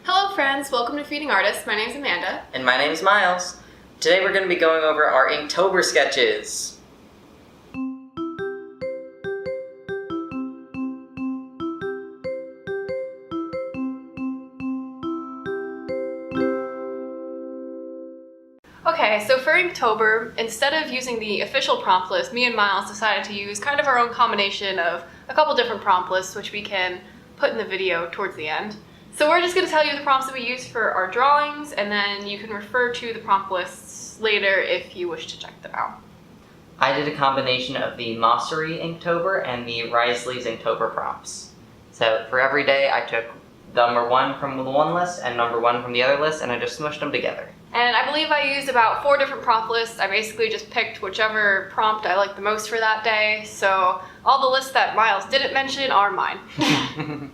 Hello friends, welcome to Feeding Artists. My name's Amanda. And my name's Miles. Today we're going to be going over our Inktober sketches. Okay, so for Inktober, instead of using the official prompt list, me and Miles decided to use kind of our own combination of a couple different prompt lists, which we can put in the video towards the end. So we're just going to tell you the prompts that we use for our drawings, and then you can refer to the prompt lists later if you wish to check them out. I did a combination of the Mossery Inktober and the Risley's Inktober prompts. So for every day I took number one from the one list and number one from the other list, and I just smushed them together. And I believe I used about 4 different prompt lists. I basically just picked whichever prompt I liked the most for that day, so all the lists that Miles didn't mention are mine.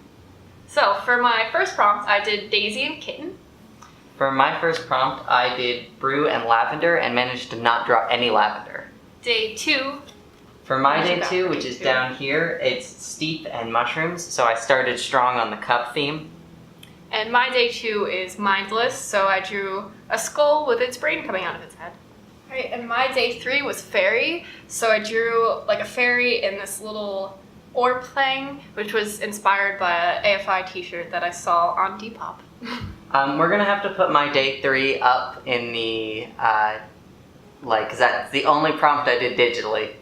So for my first prompt, I did Daisy and Kitten. For my first prompt, I did Brew and Lavender and managed to not draw any lavender. Day 2. For my day 2, which is down here, it's Steep and Mushrooms, so I started strong on the cup theme. And my day 2 is Mindless, so I drew a skull with its brain coming out of its head. Alright, and my day 3 was Fairy, so I drew like a fairy in this little orb thing, which was inspired by an AFI t-shirt that I saw on Depop. We're gonna have to put my day 3 up in the, cause that's the only prompt I did digitally.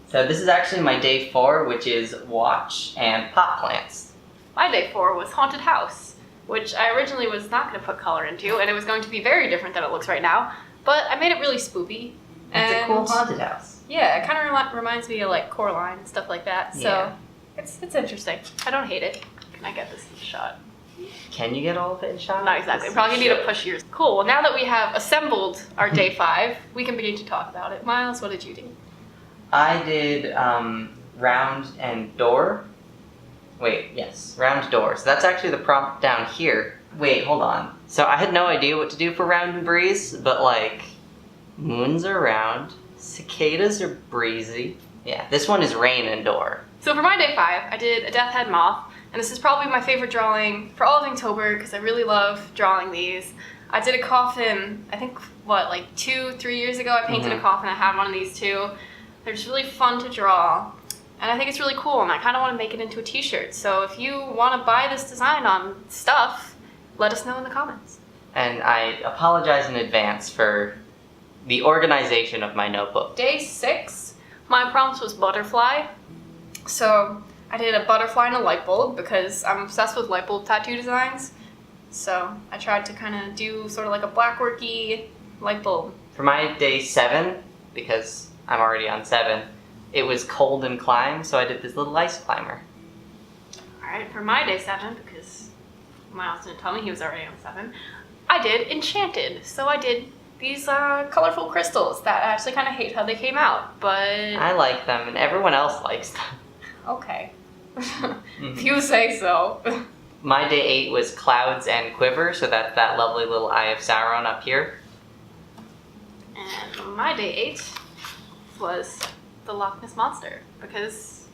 So this is actually my day 4, which is Watch and Pot Plants. My day 4 was Haunted House, which I originally was not going to put color into, and it was going to be very different than it looks right now, but I made it really spoopy. It's a cool haunted house. Yeah, it kind of reminds me of like Coraline and stuff like that, so yeah. It's interesting. I don't hate it. Can I get this in shot? Can you get all of it in shot? Not exactly. Probably need to push yours. Cool, well now that we have assembled our day 5, we can begin to talk about it. Miles, what did you do? I did Round and Door. Wait, yes, Round Door. So that's actually the prompt down here. Wait, hold on. So I had no idea what to do for Round and Breeze, but like, moons are round, cicadas are breezy. Yeah, this one is Rain and Door. So for my day 5, I did a Death Head Moth, and this is probably my favorite drawing for all of Inktober because I really love drawing these. I did a coffin, I think, like 2-3 years ago I painted a coffin. I had one of these too. They're just really fun to draw, and I think it's really cool, and I kind of want to make it into a t-shirt. So if you want to buy this design on stuff, let us know in the comments. And I apologize in advance for the organization of my notebook. Day 6, my prompt was Butterfly. So I did a butterfly and a light bulb because I'm obsessed with light bulb tattoo designs. So I tried to kind of do sort of like a blackworky light bulb. For my day 7, because I'm already on 7, it was Cold and Climb, so I did this little ice climber. Alright, for my day 7, because Miles didn't tell me he was already on 7, I did Enchanted. So I did these colorful crystals that I actually kind of hate how they came out, but I like them and everyone else likes them. Okay. If you say so. My day 8 was Clouds and Quiver, so that's that lovely little Eye of Sauron up here. And my day 8 was the Loch Ness Monster, because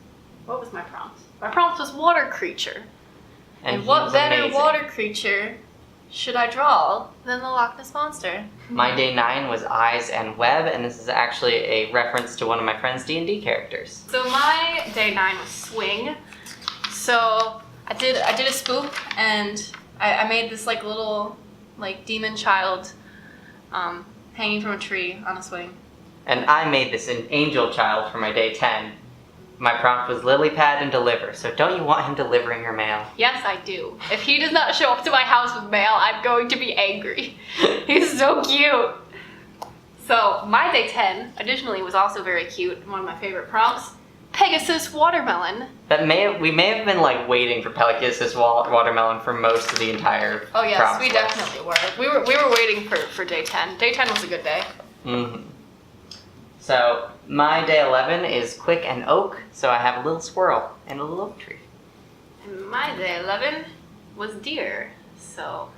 what was my prompt? My prompt was Water Creature. And what better water creature should I draw than the Loch Ness Monster? My day 9 was Eyes and Web, and this is actually a reference to one of my friend's D&D characters. So my day 9 was Swing. So I did a spook, and I made this like little like demon child hanging from a tree on a swing. And I made this an angel child for my day 10. My prompt was Lily Pad and Deliver, so don't you want him delivering your mail? Yes, I do. If he does not show up to my house with mail, I'm going to be angry. He's so cute. So my day 10, additionally, was also very cute, and one of my favorite prompts, Pegasus Watermelon. We may have been like waiting for Pegasus Watermelon for most of the entire Oh yes, prompt we list. definitely were. We were waiting for day 10. Day 10 was a good day. Mm-hmm. So my day 11 is Quick and Oak, so I have a little squirrel and a little oak tree. And my day 11 was Deer. So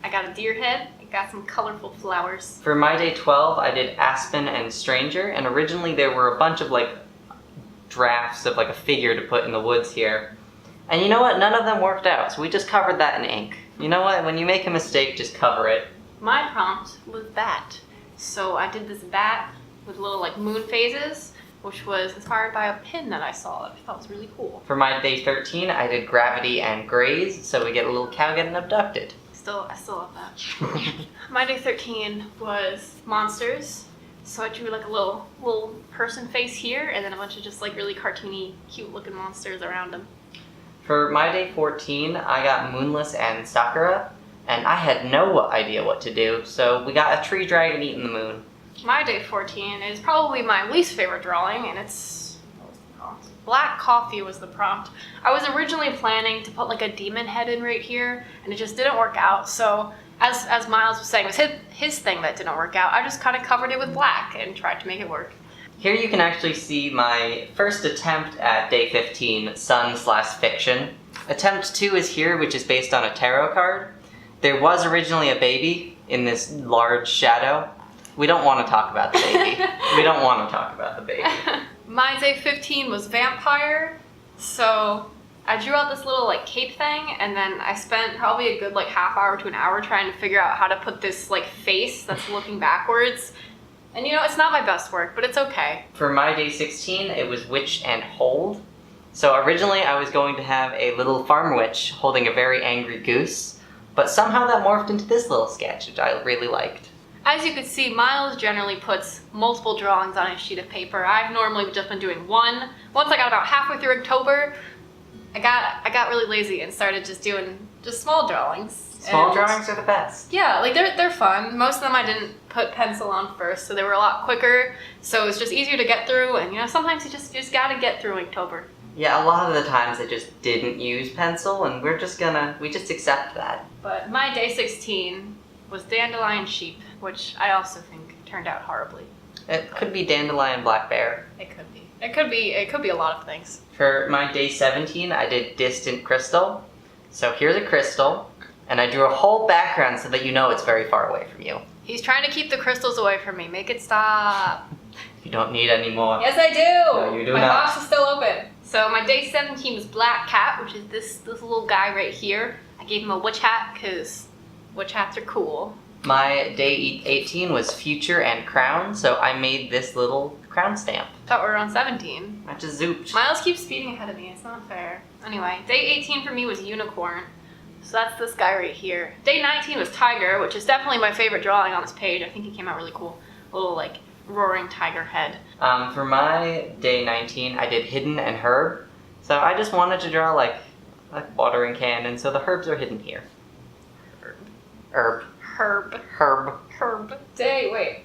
I got a deer head, I got some colorful flowers. For my day 12, I did Aspen and Stranger, and originally there were a bunch of like drafts of like a figure to put in the woods here. And you know what? None of them worked out, so we just covered that in ink. You know what? When you make a mistake, just cover it. My prompt was bat. So I did this bat with little like moon phases, which was inspired by a pin that I saw that I thought was really cool. For my day 13, I did gravity and graze, so we get a little cow getting abducted. I still love that. My day 13 was monsters. So I drew like a little person face here, and then a bunch of just like really cartoony, cute looking monsters around them. For my day 14, I got Moonless and Sakura, and I had no idea what to do, so we got a tree dragon eating the moon. My day 14 is probably my least favorite drawing, and it's, what was the prompt? Black coffee was the prompt. I was originally planning to put like a demon head in right here, and it just didn't work out, so as Miles was saying, it was his thing that didn't work out. I just kind of covered it with black and tried to make it work. Here you can actually see my first attempt at day 15, Sun/Fiction. Attempt 2 is here, which is based on a tarot card. There was originally a baby in this large shadow. We don't want to talk about the baby. We don't want to talk about the baby. My day 15 was vampire, so I drew out this little like cape thing, and then I spent probably a good like half hour to an hour trying to figure out how to put this like face that's looking backwards. And you know, it's not my best work, but it's okay. For my day 16, it was witch and hold. So originally I was going to have a little farm witch holding a very angry goose, but somehow that morphed into this little sketch, which I really liked. As you can see, Miles generally puts multiple drawings on a sheet of paper. I've normally just been doing one. Once I got about halfway through Inktober, I got really lazy and started just doing small drawings. Small drawings are the best. Yeah, like they're fun. Most of them I didn't put pencil on first, so they were a lot quicker. So it's just easier to get through, and you know, sometimes you just gotta get through Inktober. Yeah, a lot of the times I just didn't use pencil, and we just accept that. But my day 16 was dandelion sheep, which I also think turned out horribly. It could be dandelion black bear. It could be. It could be a lot of things. For my day 17, I did distant crystal. So here's a crystal, and I drew a whole background so that you know it's very far away from you. He's trying to keep the crystals away from me. Make it stop. You don't need any more. Yes, I do. No, you do my not. box is still open. So my day 17 was black cat, which is this little guy right here. I gave him a witch hat because witch hats are cool. My day 18 was future and crown, so I made this little crown stamp. Thought we were on 17. I just zooped. Miles keeps speeding ahead of me. It's not fair. Anyway, day 18 for me was unicorn. So that's this guy right here. Day 19 was tiger, which is definitely my favorite drawing on this page. I think he came out really cool. A little like roaring tiger head. For my day 19, I did hidden and herb. So I just wanted to draw like watering can, and so the herbs are hidden here. Herb. Wait.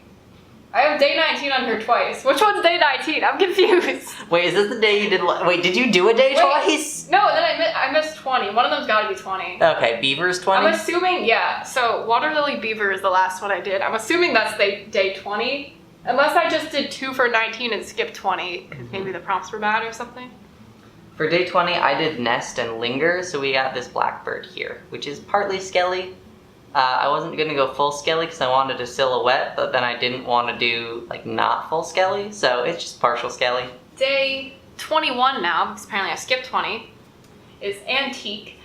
I have day 19 on here twice. Which one's day 19? I'm confused. Wait, is this the day you did? Wait, did you do a day twice? No, then I missed 20. One of them's gotta be 20. Okay, beaver's 20? I'm assuming, yeah. So water lily beaver is the last one I did. I'm assuming that's day 20. Unless I just did 2 for 19 and skipped 20, because maybe the prompts were bad or something. For day 20, I did nest and linger, so we got this blackbird here, which is partly skelly. I wasn't going to go full skelly because I wanted a silhouette, but then I didn't want to do like not full skelly, so it's just partial skelly. Day 21 now, because apparently I skipped 20, is antique.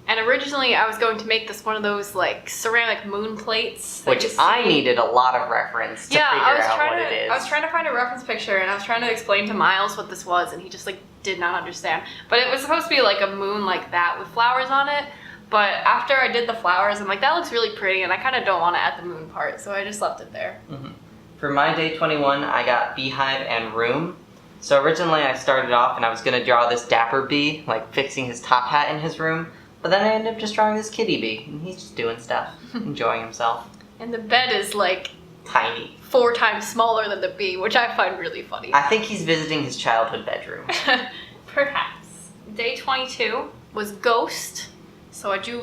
And originally I was going to make this one of those like ceramic moon plates. Which I needed a lot of reference to figure out what it is. I was trying to find a reference picture, and I was trying to explain to Miles what this was, and he just like did not understand. But it was supposed to be like a moon like that with flowers on it. But after I did the flowers, I'm like, that looks really pretty, and I kind of don't want to add the moon part, so I just left it there. Mm-hmm. For my day 21, I got beehive and room. So originally I started off and I was going to draw this dapper bee, like fixing his top hat in his room. But then I ended up just drawing this kitty bee, and he's just doing stuff, enjoying himself. And the bed is like tiny. 4 times smaller than the bee, which I find really funny. I think he's visiting his childhood bedroom. Perhaps. Day 22 was ghost. So I drew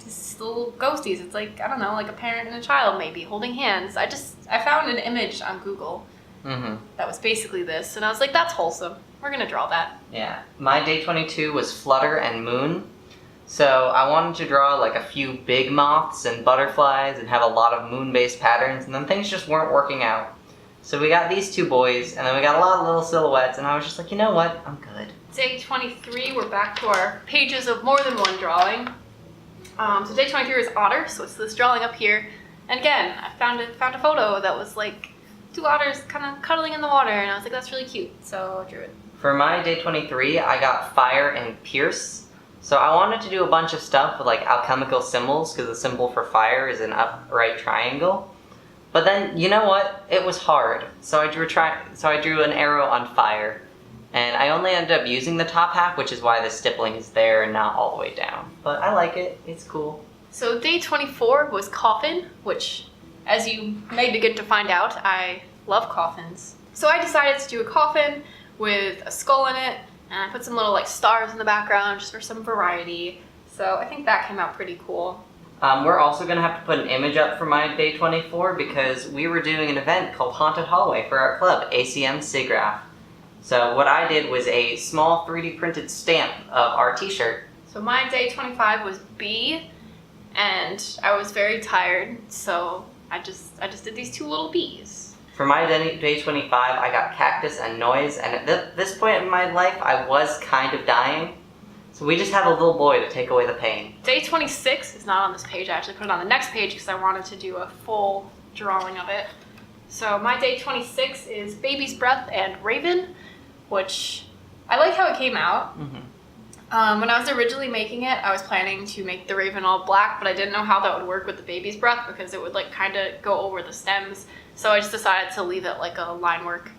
these little ghosties. It's like, I don't know, like a parent and a child maybe, holding hands. I found an image on Google that was basically this, and I was like, that's wholesome. We're gonna draw that. Yeah. My day 22 was flutter and moon. So I wanted to draw like a few big moths and butterflies and have a lot of moon-based patterns, and then things just weren't working out. So we got these 2 boys, and then we got a lot of little silhouettes, and I was just like, you know what? I'm good. Day 23, we're back to our pages of more than one drawing. So day 23 is otter, so it's this drawing up here. And again, I found a photo that was like 2 otters kind of cuddling in the water, and I was like, that's really cute, so I drew it. For my day 23, I got fire and pierce. So I wanted to do a bunch of stuff with like alchemical symbols, because the symbol for fire is an upright triangle. But then, you know what? It was hard. So I drew an arrow on fire. And I only ended up using the top half, which is why the stippling is there and not all the way down. But I like it. It's cool. So day 24 was coffin, which, as you may begin to find out, I love coffins. So I decided to do a coffin with a skull in it, and I put some little like stars in the background just for some variety. So I think that came out pretty cool. We're also going to have to put an image up for my day 24 because we were doing an event called Haunted Hallway for our club, ACM SIGGRAPH. So what I did was a small 3D printed stamp of our t-shirt. So my day 25 was B, and I was very tired, so I just did these 2 little bees. For my day 25, I got cactus and noise, and at this point in my life, I was kind of dying. So we just have a little boy to take away the pain. Day 26 is not on this page. I actually put it on the next page because I wanted to do a full drawing of it. So my day 26 is baby's breath and raven, which I like how it came out. Mm-hmm. When I was originally making it, I was planning to make the raven all black, but I didn't know how that would work with the baby's breath because it would like kind of go over the stems. So I just decided to leave it like a line work.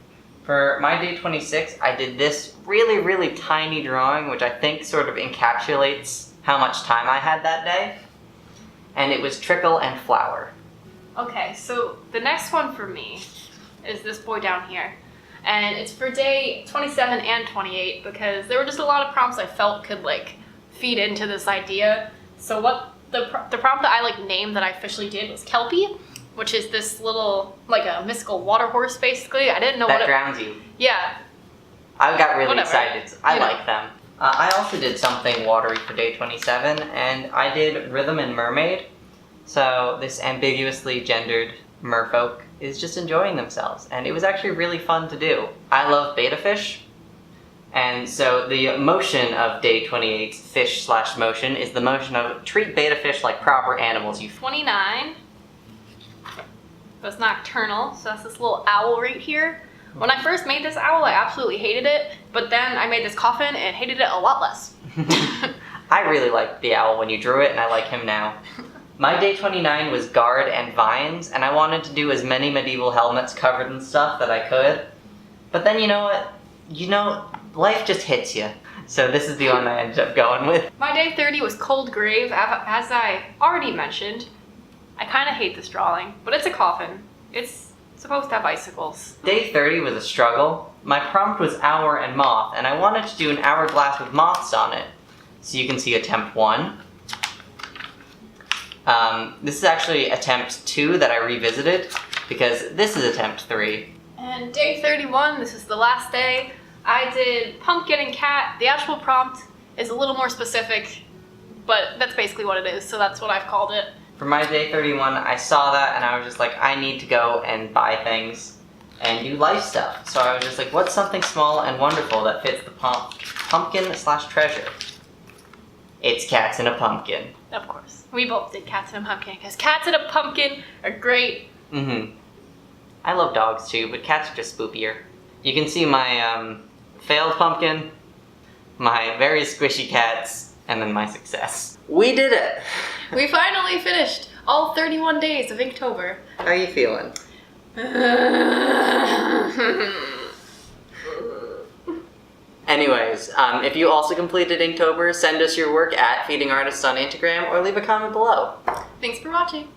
For my day 26, I did this really, really tiny drawing, which I think sort of encapsulates how much time I had that day. And it was trickle and flower. Okay, so the next one for me is this boy down here. And it's for day 27 and 28 because there were just a lot of prompts I felt could like feed into this idea. So what the prompt that I like named that I officially did was Kelpie, which is this little like a mystical water horse basically. I didn't know that drowns you. Yeah. I got really Whatever. excited. I like them. I also did something watery for day 27, and I did rhythm and mermaid. So this ambiguously gendered merfolk is just enjoying themselves, and it was actually really fun to do. I love betta fish, and so the motion of day 28's fish/motion is the motion of treat betta fish like proper animals. 29 was nocturnal, so that's this little owl right here. When I first made this owl, I absolutely hated it, but then I made this coffin and hated it a lot less. I really liked the owl when you drew it, and I like him now. My day 29 was guard and vines, and I wanted to do as many medieval helmets covered in stuff that I could. But then you know what? You know, life just hits you. So this is the one I ended up going with. My day 30 was cold grave. As I already mentioned, I kind of hate this drawing, but it's a coffin. It's supposed to have icicles. Day 30 was a struggle. My prompt was hour and moth, and I wanted to do an hourglass with moths on it. So you can see attempt 1. This is actually attempt 2 that I revisited, because this is attempt 3. And day 31, this is the last day, I did pumpkin and cat. The actual prompt is a little more specific, but that's basically what it is, so that's what I've called it. For my day 31, I saw that and I was just like, I need to go and buy things and do life stuff. So I was just like, what's something small and wonderful that fits the pumpkin/treasure? It's cats in a pumpkin. Of course. We both did cats in a pumpkin, because cats in a pumpkin are great. Mm-hmm. I love dogs too, but cats are just spookier. You can see my failed pumpkin, my very squishy cats, and then my success. We did it! We finally finished all 31 days of Inktober. How are you feeling? Anyways, if you also completed Inktober, send us your work at Feeding Artists on Instagram or leave a comment below. Thanks for watching.